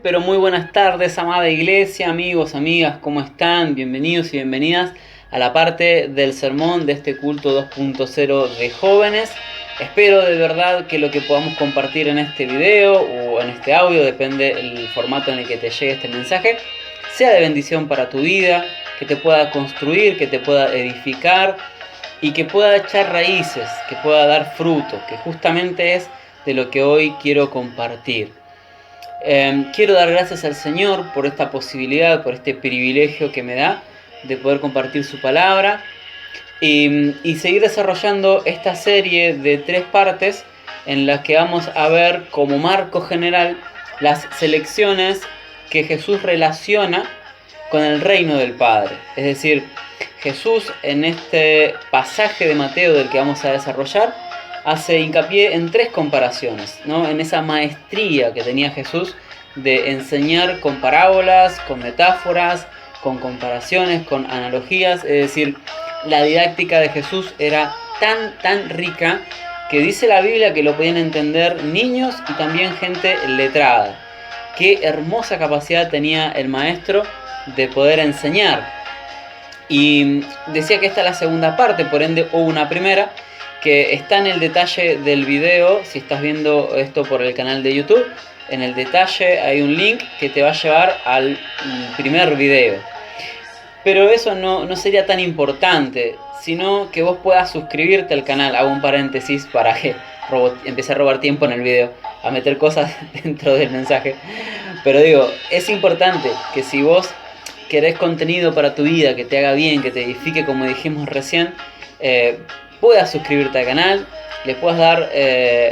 Pero muy buenas tardes, amada iglesia, amigos, amigas, ¿cómo están? Bienvenidos y bienvenidas a la parte del sermón de este culto 2.0 de jóvenes. Espero de verdad que lo que podamos compartir en este video o en este audio, depende del formato en el que te llegue este mensaje, sea de bendición para tu vida, que te pueda construir, que te pueda edificar y que pueda echar raíces, que pueda dar fruto, que justamente es de lo que hoy quiero compartir. Quiero dar gracias al Señor por esta posibilidad, por este privilegio que me da de poder compartir su palabra y seguir desarrollando esta serie de 3 partes en las que vamos a ver como marco general las selecciones que Jesús relaciona con el reino del Padre. Es decir, Jesús en este pasaje de Mateo del que vamos a desarrollar hace hincapié en 3 comparaciones, ¿no? En esa maestría que tenía Jesús de enseñar con parábolas, con metáforas, con comparaciones, con analogías. Es decir, la didáctica de Jesús era tan rica que dice la Biblia que lo podían entender niños y también gente letrada. Qué hermosa capacidad tenía el maestro de poder enseñar. Y decía que esta es la segunda parte, por ende hubo una primera que está en el detalle del video. Si estás viendo esto por el canal de YouTube, en el detalle hay un link que te va a llevar al primer video. Pero eso no sería tan importante, sino que vos puedas suscribirte al canal. Hago un paréntesis para que empecé a robar tiempo en el video, a meter cosas dentro del mensaje. Pero digo, es importante que si vos querés contenido para tu vida, que te haga bien, que te edifique como dijimos recién, puedas suscribirte al canal, le puedas dar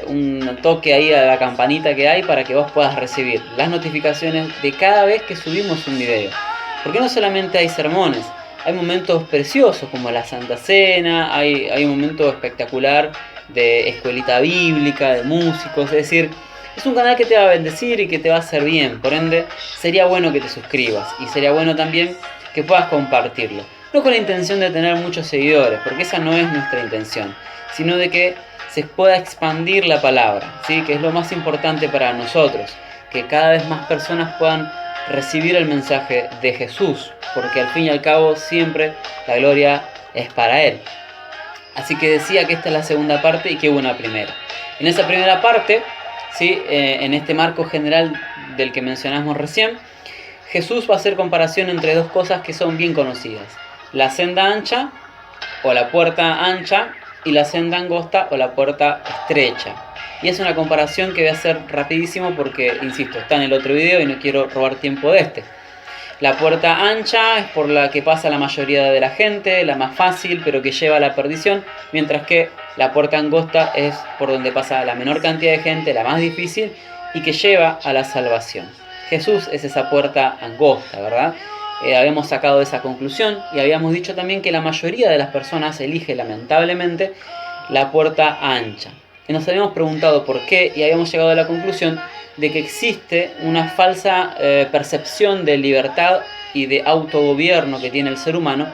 un toque ahí a la campanita que hay para que vos puedas recibir las notificaciones de cada vez que subimos un video. Porque no solamente hay sermones, hay momentos preciosos como la Santa Cena, hay un momento espectacular de escuelita bíblica, de músicos. Es decir, es un canal que te va a bendecir y que te va a hacer bien. Por ende, sería bueno que te suscribas y sería bueno también que puedas compartirlo. No con la intención de tener muchos seguidores, porque esa no es nuestra intención, sino de que se pueda expandir la palabra, ¿sí? Que es lo más importante para nosotros, que cada vez más personas puedan recibir el mensaje de Jesús, porque al fin y al cabo siempre la gloria es para Él. Así que decía que esta es la segunda parte y que hubo una primera. En esa primera parte, ¿sí? En este marco general del que mencionamos recién, Jesús va a hacer comparación entre 2 cosas que son bien conocidas: la senda ancha o la puerta ancha y la senda angosta o la puerta estrecha. Y es una comparación que voy a hacer rapidísimo porque, insisto, está en el otro video y no quiero robar tiempo de este. La puerta ancha es por la que pasa la mayoría de la gente, la más fácil, pero que lleva a la perdición, mientras que la puerta angosta es por donde pasa la menor cantidad de gente, la más difícil, y que lleva a la salvación. Jesús es esa puerta angosta, ¿verdad? Habíamos sacado esa conclusión y habíamos dicho también que la mayoría de las personas elige lamentablemente la puerta ancha. Y nos habíamos preguntado por qué y habíamos llegado a la conclusión de que existe una falsa percepción de libertad y de autogobierno que tiene el ser humano,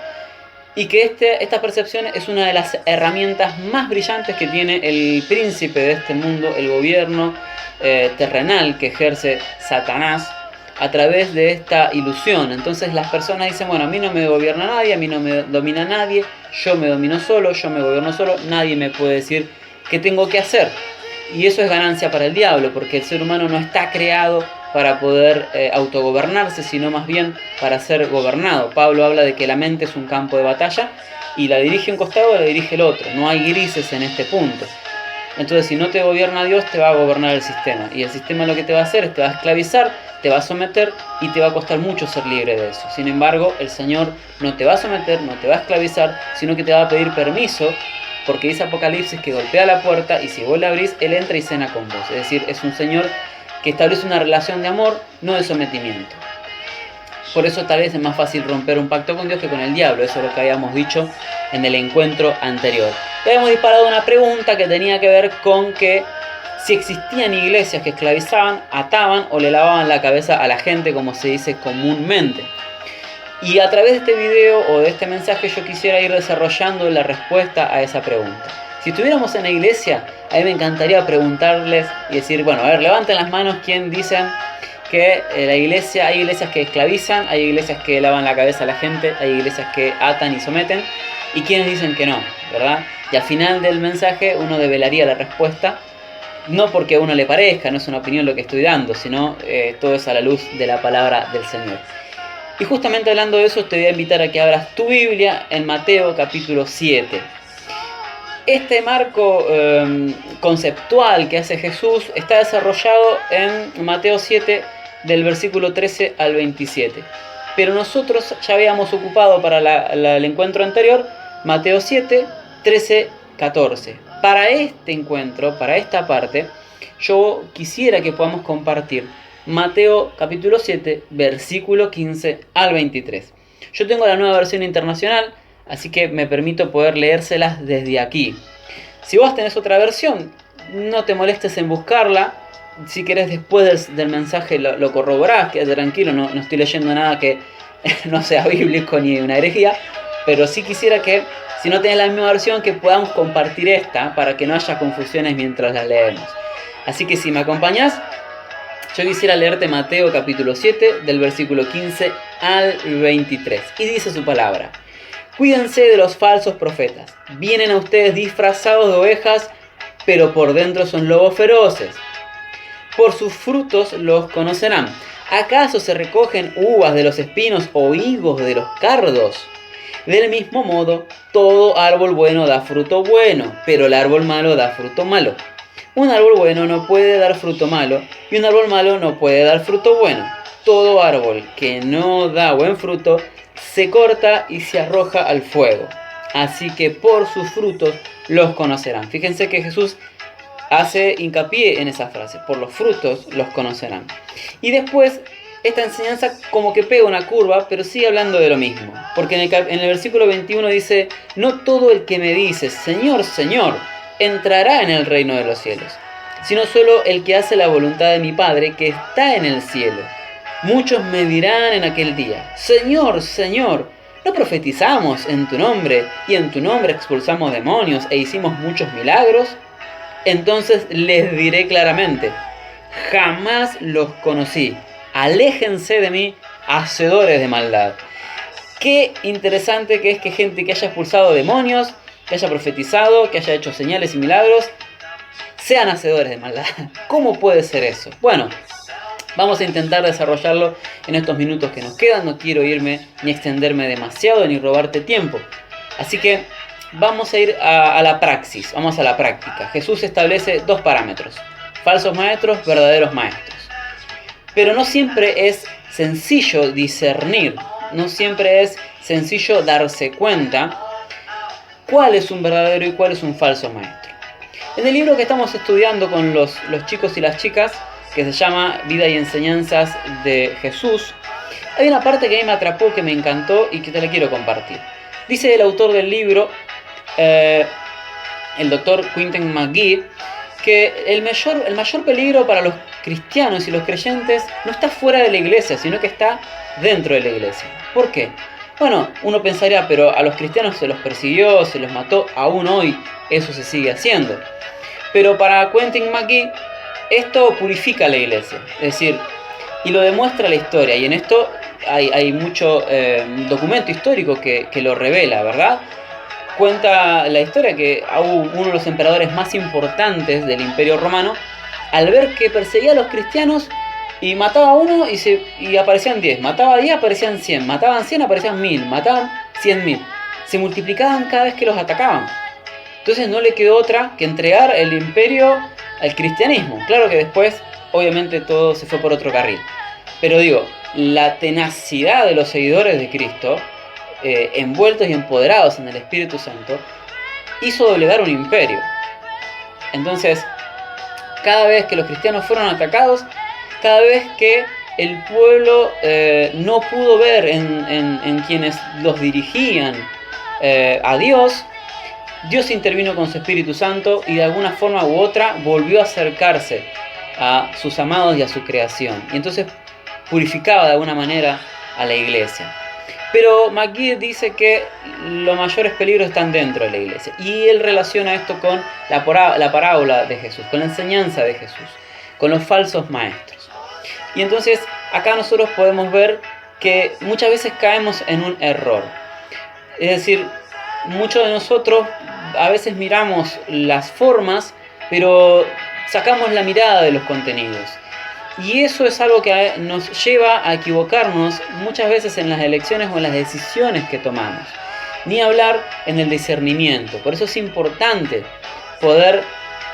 y que esta percepción es una de las herramientas más brillantes que tiene el príncipe de este mundo, el gobierno terrenal que ejerce Satanás a través de esta ilusión. Entonces las personas dicen, bueno, a mí no me gobierna nadie, a mí no me domina nadie, yo me domino solo, yo me gobierno solo, nadie me puede decir qué tengo que hacer. Y eso es ganancia para el diablo, porque el ser humano no está creado para poder autogobernarse, sino más bien para ser gobernado. Pablo habla de que la mente es un campo de batalla y la dirige un costado o la dirige el otro. No hay grises en este punto. Entonces, si no te gobierna Dios, te va a gobernar el sistema. Y el sistema lo que te va a hacer es te va a esclavizar, te va a someter y te va a costar mucho ser libre de eso. Sin embargo, el Señor no te va a someter, no te va a esclavizar, sino que te va a pedir permiso, porque dice Apocalipsis que golpea la puerta y si vos la abrís, Él entra y cena con vos. Es decir, es un Señor que establece una relación de amor, no de sometimiento. Por eso tal vez es más fácil romper un pacto con Dios que con el diablo. Eso es lo que habíamos dicho en el encuentro anterior. Le habíamos disparado una pregunta que tenía que ver con que si existían iglesias que esclavizaban, ataban o le lavaban la cabeza a la gente, como se dice comúnmente. Y a través de este video o de este mensaje yo quisiera ir desarrollando la respuesta a esa pregunta. Si estuviéramos en la iglesia, a mí me encantaría preguntarles y decir, bueno, a ver, levanten las manos quien dicen que hay iglesias que esclavizan, hay iglesias que lavan la cabeza a la gente, hay iglesias que atan y someten, y quienes dicen que no, ¿verdad? Y al final del mensaje uno develaría la respuesta, no porque a uno le parezca, no es una opinión lo que estoy dando, sino todo es a la luz de la palabra del Señor. Y justamente hablando de eso, te voy a invitar a que abras tu Biblia en Mateo capítulo 7. Este marco conceptual que hace Jesús está desarrollado en Mateo 7 del versículo 13 al 27. Pero nosotros ya habíamos ocupado para el encuentro anterior Mateo 7, 13, 14. Para este encuentro, para esta parte, yo quisiera que podamos compartir Mateo capítulo 7, versículo 15 al 23. Yo tengo la nueva versión internacional, así que me permito poder leérselas desde aquí. Si vos tenés otra versión, no te molestes en buscarla. Si querés después del mensaje lo corroborás, quédate tranquilo, no estoy leyendo nada que no sea bíblico ni una herejía, pero sí quisiera que, si no tenés la misma versión, que podamos compartir esta para que no haya confusiones mientras la leemos. Así que si me acompañás, yo quisiera leerte Mateo capítulo 7 del versículo 15 al 23. Y dice su palabra: cuídense de los falsos profetas. Vienen a ustedes disfrazados de ovejas, pero por dentro son lobos feroces. Por sus frutos los conocerán. ¿Acaso se recogen uvas de los espinos o higos de los cardos? Del mismo modo, todo árbol bueno da fruto bueno, pero el árbol malo da fruto malo. Un árbol bueno no puede dar fruto malo, y un árbol malo no puede dar fruto bueno. Todo árbol que no da buen fruto se corta y se arroja al fuego. Así que por sus frutos los conocerán. Fíjense que Jesús hace hincapié en esa frase: por los frutos los conocerán. Y después esta enseñanza como que pega una curva, pero sigue hablando de lo mismo. Porque en el versículo 21 dice: no todo el que me dice Señor, Señor, entrará en el reino de los cielos, sino solo el que hace la voluntad de mi Padre que está en el cielo. Muchos me dirán en aquel día: Señor, Señor, ¿no profetizamos en tu nombre, y en tu nombre expulsamos demonios e hicimos muchos milagros? Entonces les diré claramente: jamás los conocí. Aléjense de mí, hacedores de maldad. Qué interesante que es que gente que haya expulsado demonios, que haya profetizado, que haya hecho señales y milagros, sean hacedores de maldad. ¿Cómo puede ser eso? Bueno, vamos a intentar desarrollarlo en estos minutos que nos quedan. No quiero irme ni extenderme demasiado ni robarte tiempo. Así que vamos a ir a la praxis, vamos a la práctica. Jesús establece dos parámetros: falsos maestros, verdaderos maestros. Pero no siempre es sencillo discernir, no siempre es sencillo darse cuenta cuál es un verdadero y cuál es un falso maestro. En el libro que estamos estudiando con los chicos y las chicas, que se llama Vida y Enseñanzas de Jesús, hay una parte que a mí me atrapó, que me encantó y que te la quiero compartir. Dice el autor del libro, el doctor Quentin McGee, que el mayor peligro para los cristianos y los creyentes no está fuera de la iglesia, sino que está dentro de la iglesia. ¿Por qué? Bueno, uno pensaría, pero a los cristianos se los persiguió, se los mató, aún hoy eso se sigue haciendo. Pero para Quentin McGee, esto purifica la iglesia, es decir, y lo demuestra la historia, y en esto hay mucho documento histórico que lo revela, ¿verdad? Cuenta la historia que uno de los emperadores más importantes del Imperio Romano, al ver que perseguía a los cristianos y mataba a uno y aparecían 10, mataba a 10, aparecían 100, mataban 100, aparecían 1000, mataban 100.000, se multiplicaban cada vez que los atacaban. Entonces no le quedó otra que entregar el imperio al cristianismo. Claro que después, obviamente, todo se fue por otro carril. Pero digo, la tenacidad de los seguidores de Cristo, envueltos y empoderados en el Espíritu Santo, hizo doblegar un imperio. Entonces, cada vez que los cristianos fueron atacados, cada vez que el pueblo no pudo ver en quienes los dirigían a Dios, Dios intervino con su Espíritu Santo y de alguna forma u otra volvió a acercarse a sus amados y a su creación. Y entonces purificaba de alguna manera a la iglesia. Pero McGee dice que los mayores peligros están dentro de la iglesia. Y él relaciona esto con la parábola de Jesús, con la enseñanza de Jesús, con los falsos maestros. Y entonces acá nosotros podemos ver que muchas veces caemos en un error. Es decir, muchos de nosotros a veces miramos las formas, pero sacamos la mirada de los contenidos. Y eso es algo que nos lleva a equivocarnos muchas veces en las elecciones o en las decisiones que tomamos. Ni hablar en el discernimiento. Por eso es importante poder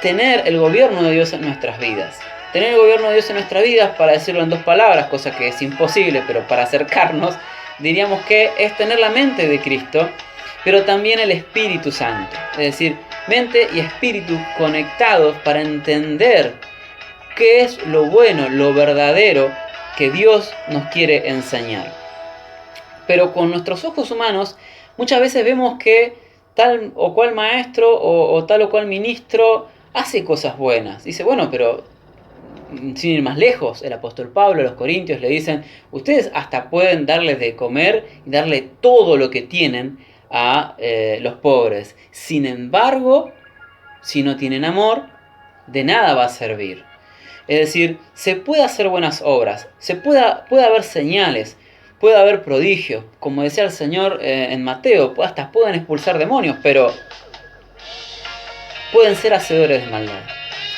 tener el gobierno de Dios en nuestras vidas. Tener el gobierno de Dios en nuestras vidas, para decirlo en 2 palabras, cosa que es imposible, pero para acercarnos, diríamos que es tener la mente de Cristo, pero también el Espíritu Santo. Es decir, mente y espíritu conectados para entender qué es lo bueno, lo verdadero que Dios nos quiere enseñar. Pero con nuestros ojos humanos muchas veces vemos que tal o cual maestro o tal o cual ministro hace cosas buenas. Dice, bueno, pero sin ir más lejos, el apóstol Pablo a los corintios le dicen, ustedes hasta pueden darles de comer y darle todo lo que tienen a los pobres. Sin embargo, si no tienen amor, de nada va a servir. Es decir, se puede hacer buenas obras, puede haber señales, puede haber prodigios, como decía el Señor en Mateo, hasta pueden expulsar demonios, pero pueden ser hacedores de maldad.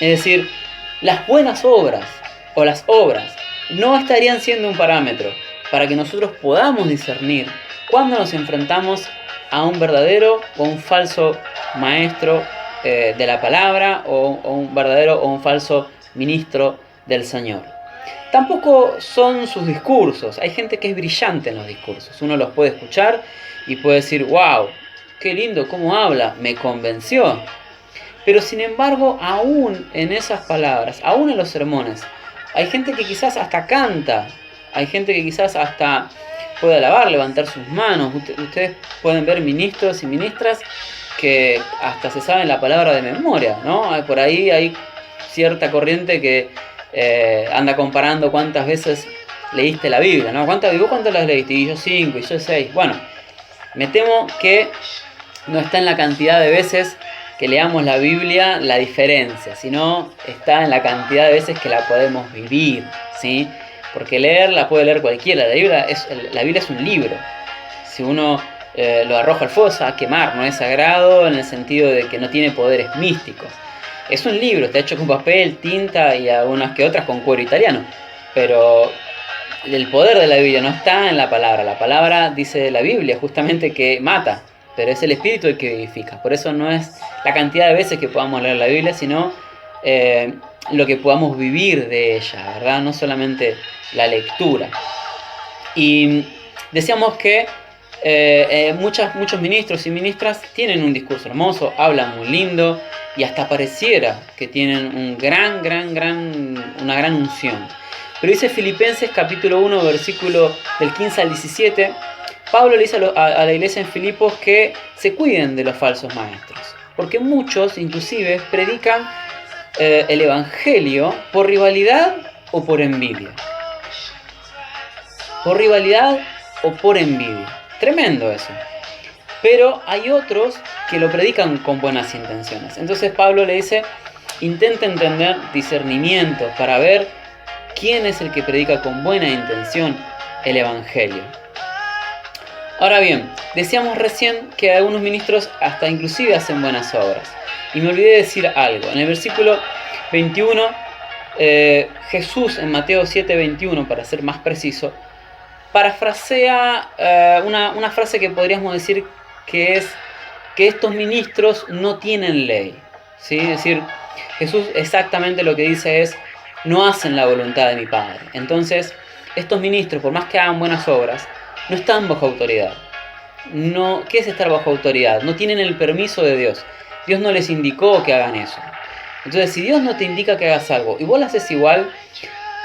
Es decir, las buenas obras o las obras no estarían siendo un parámetro para que nosotros podamos discernir cuando nos enfrentamos a un verdadero o un falso maestro de la palabra o un verdadero o un falso ministro del Señor. Tampoco son sus discursos. Hay gente que es brillante en los discursos. Uno los puede escuchar y puede decir, wow, qué lindo cómo habla, me convenció. Pero sin embargo, aún en esas palabras, aún en los sermones, hay gente que quizás hasta canta, hay gente que quizás hasta puede alabar, levantar sus manos. Ustedes pueden ver ministros y ministras que hasta se saben la palabra de memoria, ¿no? Por ahí hay cierta corriente que anda comparando cuántas veces leíste la Biblia, ¿no? ¿Cuántas las leíste? Y yo 5, y yo 6. Bueno, me temo que no está en la cantidad de veces que leamos la Biblia la diferencia, sino está en la cantidad de veces que la podemos vivir, ¿sí? Porque la puede leer cualquiera. La Biblia es un libro. Si uno lo arroja al fuego se va a quemar, no es sagrado en el sentido de que no tiene poderes místicos. Es un libro, está hecho con papel, tinta y algunas que otras con cuero italiano. Pero el poder de la Biblia no está en la palabra. La palabra, dice la Biblia, justamente que mata, pero es el Espíritu el que vivifica. Por eso no es la cantidad de veces que podamos leer la Biblia, sino lo que podamos vivir de ella, ¿verdad? No solamente la Y decíamos que muchos ministros y ministras tienen un discurso hermoso, hablan muy lindo y hasta pareciera que tienen una gran unción. Pero dice Filipenses capítulo 1, versículo del 15 al 17, Pablo le dice a la iglesia en Filipos que se cuiden de los falsos maestros, porque muchos inclusive predican el evangelio por rivalidad o por envidia. Por rivalidad o por envidia. Tremendo eso. Pero hay otros que lo predican con buenas intenciones. Entonces Pablo le dice, intenta entender discernimiento para ver quién es el que predica con buena intención el evangelio. Ahora bien, decíamos recién que algunos ministros hasta inclusive hacen buenas obras. Y me olvidé decir algo. En el versículo 21, Jesús en Mateo 7:21, para ser más preciso, parafrasea una frase que podríamos decir que es que estos ministros no tienen ley, ¿sí? Es decir, Jesús exactamente lo que dice es, no hacen la voluntad de mi Padre. Entonces, estos ministros, por más que hagan buenas obras, no están bajo autoridad. No, ¿qué es estar bajo autoridad? No tienen el permiso de Dios. Dios no les indicó que hagan eso. Entonces, si Dios no te indica que hagas algo y vos lo haces igual,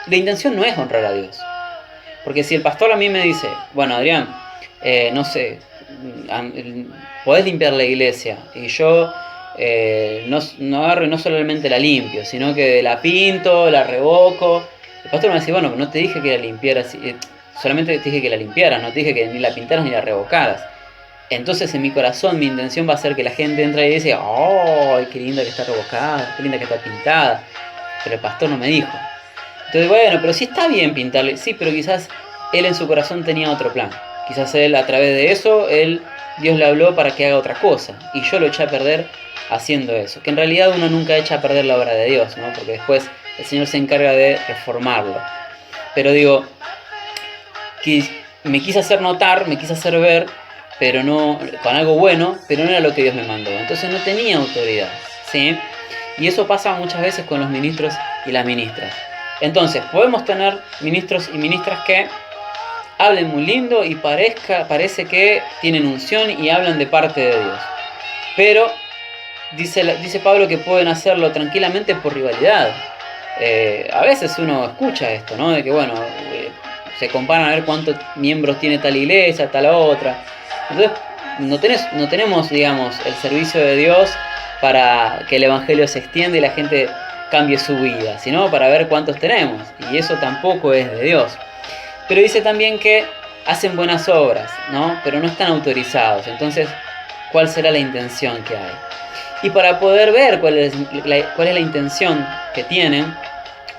la intención no es honrar a Dios. Porque si el pastor a mí me dice, bueno, Adrián, no sé, podés limpiar la iglesia, y yo no agarro y no solamente la limpio, sino que la pinto, la revoco, el pastor me va a decir, bueno, no te dije que la limpiaras, solamente te dije que la limpiaras, no te dije que ni la pintaras ni la revocaras. Entonces en mi corazón mi intención va a ser que la gente entre y dice, ¡oh, qué linda que está revocada, qué linda que está pintada! Pero el pastor no me dijo. Entonces, bueno, pero sí está bien pintarle, sí, pero quizás él en su corazón tenía otro plan. Quizás él, a través de eso, Dios le habló para que haga otra cosa. Y yo lo eché a perder haciendo eso. Que en realidad uno nunca echa a perder la obra de Dios, ¿no? Porque después el Señor se encarga de reformarlo. Pero digo, que me quise hacer notar, me quise hacer ver, pero no, con algo bueno, pero no era lo que Dios me mandó. Entonces no tenía autoridad, ¿sí? Y eso pasa muchas veces con los ministros y las ministras. Entonces, podemos tener ministros y ministras que hablen muy lindo y parece que tienen unción y hablan de parte de Dios. Pero dice Pablo que pueden hacerlo tranquilamente por rivalidad. A veces uno escucha esto, ¿no? De que, bueno, se comparan a ver cuántos miembros tiene tal iglesia, tal otra. Entonces, no tenemos, digamos, el servicio de Dios para que el evangelio se extienda y la gente cambie su vida, sino para ver cuántos tenemos. Y eso tampoco es de Dios. Pero dice también que hacen buenas obras, ¿no? Pero no están autorizados. Entonces, ¿cuál será la intención que hay? Y para poder ver cuál es la intención que tienen,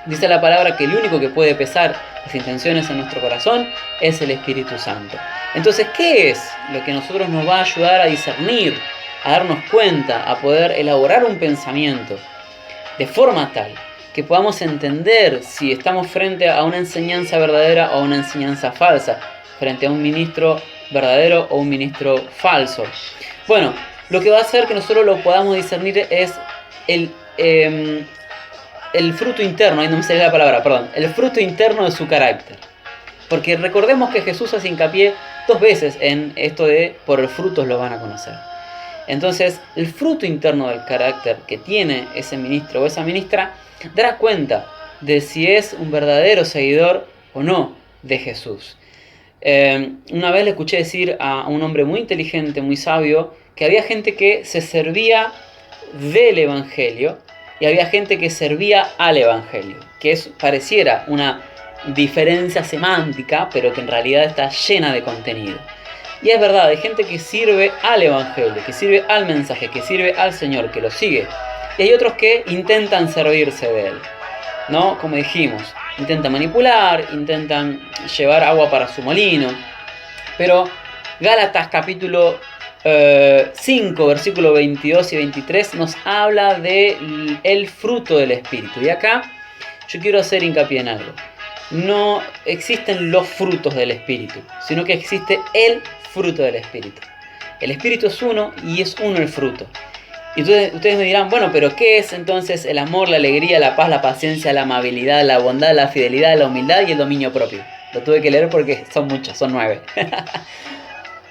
dice la palabra que el único que puede pesar las intenciones en nuestro corazón es el Espíritu Santo. Entonces, ¿qué es lo que nosotros nos va a ayudar a discernir, a darnos cuenta, a poder elaborar un pensamiento de forma tal que podamos entender si estamos frente a una enseñanza verdadera o una enseñanza falsa, frente a un ministro verdadero o un ministro falso? Bueno, lo que va a hacer que nosotros lo podamos discernir es el fruto interno, ahí no me sale la palabra, perdón, el fruto interno de su carácter. Porque recordemos que Jesús hace hincapié 2 veces en esto de por los frutos lo van a conocer. Entonces, el fruto interno del carácter que tiene ese ministro o esa ministra dará cuenta de si es un verdadero seguidor o no de Jesús. Una vez le escuché decir a un hombre muy inteligente, muy sabio, que había gente que se servía del Evangelio y había gente que servía al Evangelio, que pareciera una diferencia semántica, pero que en realidad está llena de contenido. Y es verdad, hay gente que sirve al Evangelio, que sirve al mensaje, que sirve al Señor, que lo sigue. Y hay otros que intentan servirse de Él, ¿no? Como dijimos, intentan manipular, intentan llevar agua para su molino. Pero Gálatas capítulo 5, versículos 22 y 23 nos habla del fruto del Espíritu. Y acá yo quiero hacer hincapié en algo. No existen los frutos del Espíritu, sino que existe el fruto del Espíritu. El Espíritu es uno y es uno el fruto. Y entonces ustedes me dirán, bueno, pero ¿qué es entonces el amor, la alegría, la paz, la paciencia, la amabilidad, la bondad, la fidelidad, la humildad y el dominio propio? Lo tuve que leer porque son muchos, son 9.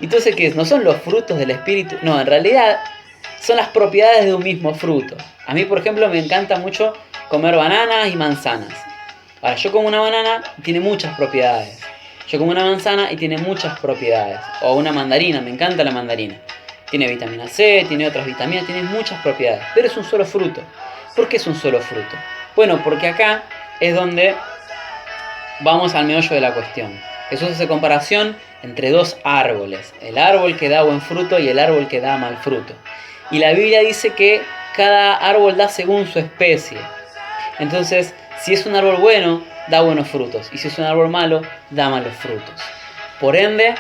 Entonces, ¿qué es? ¿No son los frutos del Espíritu? No, en realidad son las propiedades de un mismo fruto. A mí, por ejemplo, me encanta mucho comer bananas y manzanas. Ahora, yo como una banana y tiene muchas propiedades. Yo como una manzana y tiene muchas propiedades. O una mandarina, me encanta la mandarina. Tiene vitamina C, tiene otras vitaminas, tiene muchas propiedades. Pero es un solo fruto. ¿Por qué es un solo fruto? Bueno, porque acá es donde vamos al meollo de la cuestión. Jesús hace comparación entre 2 árboles. El árbol que da buen fruto y el árbol que da mal fruto. Y la Biblia dice que cada árbol da según su especie. Entonces, si es un árbol bueno, da buenos frutos. Y si es un árbol malo, da malos frutos. Por ende,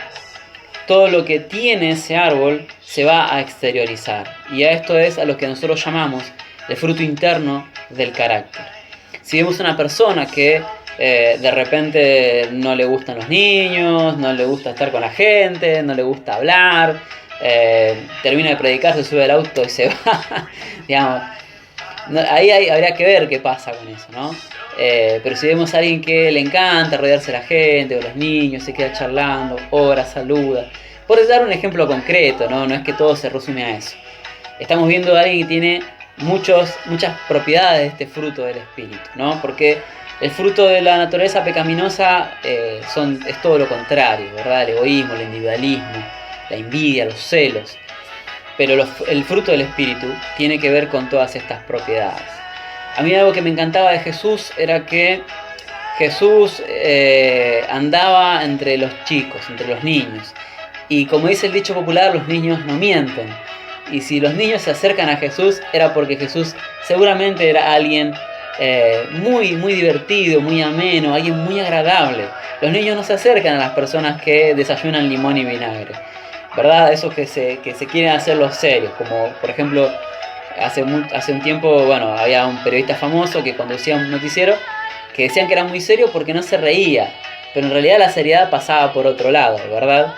todo lo que tiene ese árbol se va a exteriorizar. Y a esto es a lo que nosotros llamamos el fruto interno del carácter. Si vemos una persona que de repente no le gustan los niños, no le gusta estar con la gente, no le gusta hablar, termina de predicar, se sube al auto y se va, digamos, ahí habría que ver qué pasa con eso, ¿no? Pero si vemos a alguien que le encanta rodearse de la gente, o los niños, se queda charlando, ora, saluda. Por dar un ejemplo concreto, ¿no? No es que todo se resume a eso. Estamos viendo a alguien que tiene muchas propiedades de este fruto del Espíritu, ¿no? Porque el fruto de la naturaleza pecaminosa es todo lo contrario, ¿verdad? El egoísmo, el individualismo, la envidia, los celos. Pero el fruto del Espíritu tiene que ver con todas estas propiedades. A mí algo que me encantaba de Jesús era que Jesús andaba entre los chicos, entre los niños. Y como dice el dicho popular, los niños no mienten. Y si los niños se acercan a Jesús era porque Jesús seguramente era alguien muy, muy divertido, muy ameno, alguien muy agradable. Los niños no se acercan a las personas que desayunan limón y vinagre, ¿verdad? Esos que se quieren hacer los serios, como por ejemplo hace un tiempo, bueno, había un periodista famoso que conducía un noticiero que decían que era muy serio porque no se reía, pero en realidad la seriedad pasaba por otro lado, ¿verdad?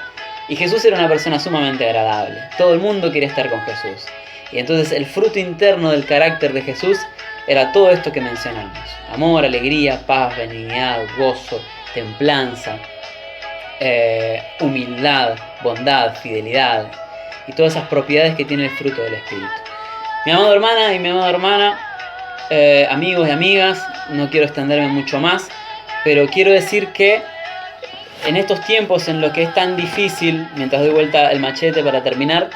Y Jesús era una persona sumamente agradable. Todo el mundo quería estar con Jesús. Y entonces el fruto interno del carácter de Jesús era todo esto que mencionamos. Amor, alegría, paz, benignidad, gozo, templanza, humildad, bondad, fidelidad y todas esas propiedades que tiene el fruto del Espíritu. Mi amada hermana y mi amada hermana, amigos y amigas, no quiero extenderme mucho más, pero quiero decir que en estos tiempos en los que es tan difícil, mientras doy vuelta el machete para terminar,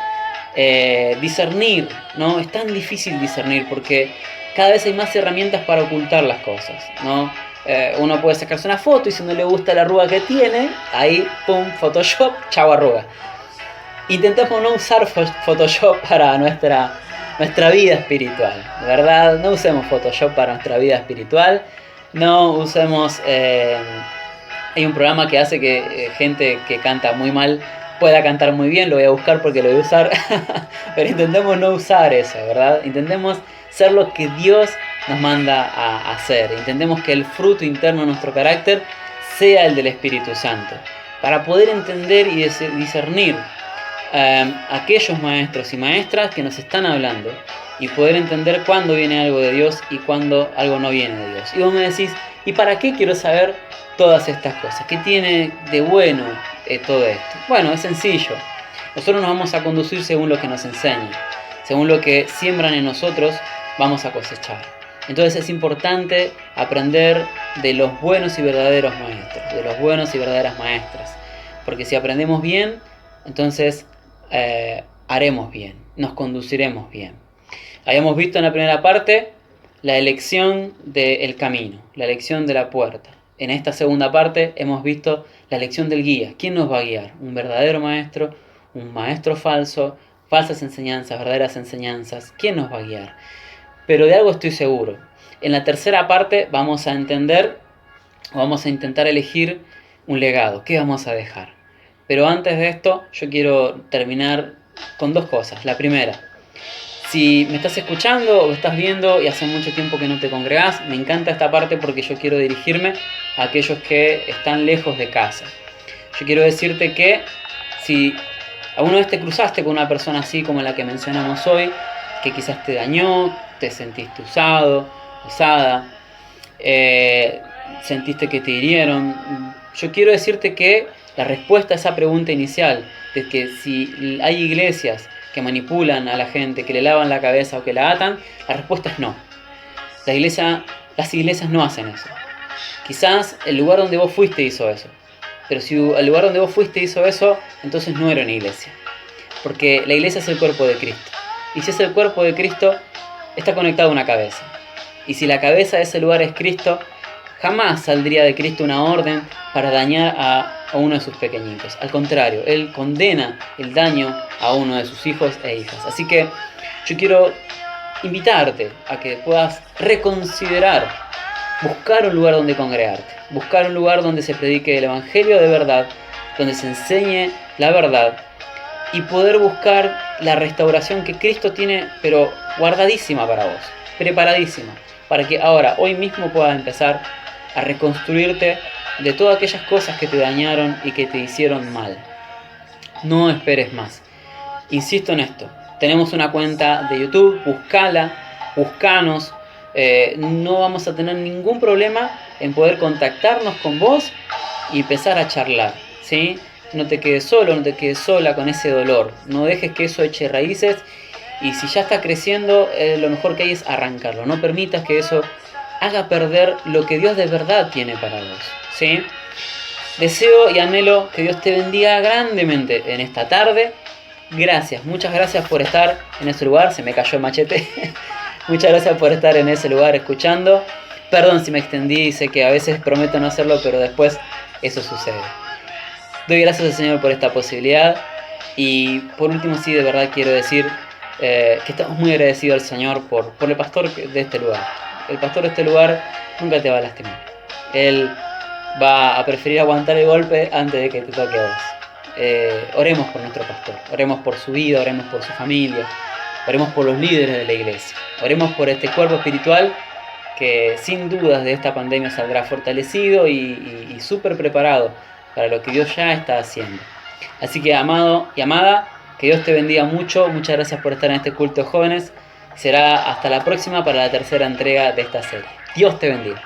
discernir, ¿no? Es tan difícil discernir porque cada vez hay más herramientas para ocultar las cosas, ¿no? Uno puede sacarse una foto y si no le gusta la arruga que tiene, ahí, pum, Photoshop, chau arruga. Intentemos no usar Photoshop para nuestra vida espiritual, ¿verdad? No usemos Photoshop para nuestra vida espiritual, no usemos... hay un programa que hace que gente que canta muy mal pueda cantar muy bien, lo voy a buscar porque lo voy a usar, pero intentemos no usar eso, ¿verdad? Intentemos ser lo que Dios nos manda a hacer, intentemos que el fruto interno de nuestro carácter sea el del Espíritu Santo, para poder entender y discernir aquellos maestros y maestras que nos están hablando y poder entender cuándo viene algo de Dios y cuándo algo no viene de Dios. Y vos me decís, ¿y para qué quiero saber todas estas cosas? ¿Qué tiene de bueno todo esto? Bueno, es sencillo. Nosotros nos vamos a conducir según lo que nos enseñan. Según lo que siembran en nosotros, vamos a cosechar. Entonces es importante aprender de los buenos y verdaderos maestros, de los buenos y verdaderas maestras. Porque si aprendemos bien, entonces haremos bien, nos conduciremos bien. Habíamos visto en la primera parte la elección del camino, la elección de la puerta. En esta segunda parte hemos visto la elección del guía. ¿Quién nos va a guiar? ¿Un verdadero maestro? ¿Un maestro falso? ¿Falsas enseñanzas? ¿Verdaderas enseñanzas? ¿Quién nos va a guiar? Pero de algo estoy seguro. En la tercera parte vamos a entender, vamos a intentar elegir un legado. ¿Qué vamos a dejar? Pero antes de esto, yo quiero terminar con dos cosas. La primera, si me estás escuchando o estás viendo y hace mucho tiempo que no te congregás, me encanta esta parte porque yo quiero dirigirme a aquellos que están lejos de casa. Yo quiero decirte que si alguna vez te cruzaste con una persona así como la que mencionamos hoy, que quizás te dañó, te sentiste usado, usada, sentiste que te hirieron, yo quiero decirte que la respuesta a esa pregunta inicial, de que si hay iglesias que manipulan a la gente, que le lavan la cabeza o que la atan, la respuesta es no. Las iglesias no hacen eso. Quizás el lugar donde vos fuiste hizo eso, pero si el lugar donde vos fuiste hizo eso, entonces no era una iglesia. Porque la iglesia es el cuerpo de Cristo. Y si es el cuerpo de Cristo, está conectado a una cabeza. Y si la cabeza de ese lugar es Cristo, jamás saldría de Cristo una orden para dañar a uno de sus pequeñitos. Al contrario, Él condena el daño a uno de sus hijos e hijas. Así que yo quiero invitarte a que puedas reconsiderar, buscar un lugar donde congregarte, buscar un lugar donde se predique el Evangelio de verdad, donde se enseñe la verdad y poder buscar la restauración que Cristo tiene, pero guardadísima para vos, preparadísima, para que ahora, hoy mismo puedas empezar a reconstruirte de todas aquellas cosas que te dañaron y que te hicieron mal. No esperes más. Insisto en esto. Tenemos una cuenta de YouTube, buscanos. No vamos a tener ningún problema en poder contactarnos con vos y empezar a charlar, ¿sí? No te quedes solo, no te quedes sola con ese dolor. No dejes que eso eche raíces y si ya está creciendo, lo mejor que hay es arrancarlo. No permitas que eso haga perder lo que Dios de verdad tiene para vos, ¿sí? Deseo y anhelo que Dios te bendiga grandemente en esta tarde. Gracias, muchas gracias por estar en ese lugar. Se me cayó el machete. Muchas gracias por estar en ese lugar escuchando. Perdón si me extendí, sé que a veces prometo no hacerlo, pero después eso sucede. Doy gracias al Señor por esta posibilidad. Y por último, sí, de verdad quiero decir que estamos muy agradecidos al Señor por el pastor de este lugar. el pastor de este lugar nunca te va a lastimar. Él va a preferir aguantar el golpe antes de que te toque a vos. Oremos por nuestro pastor, oremos por su vida, oremos por su familia, oremos por los líderes de la iglesia, oremos por este cuerpo espiritual que sin dudas de esta pandemia saldrá fortalecido y súper preparado para lo que Dios ya está haciendo. Así que, amado y amada, que Dios te bendiga mucho. Muchas gracias por estar en este culto de jóvenes. Será hasta la próxima para la tercera entrega de esta serie. Dios te bendiga.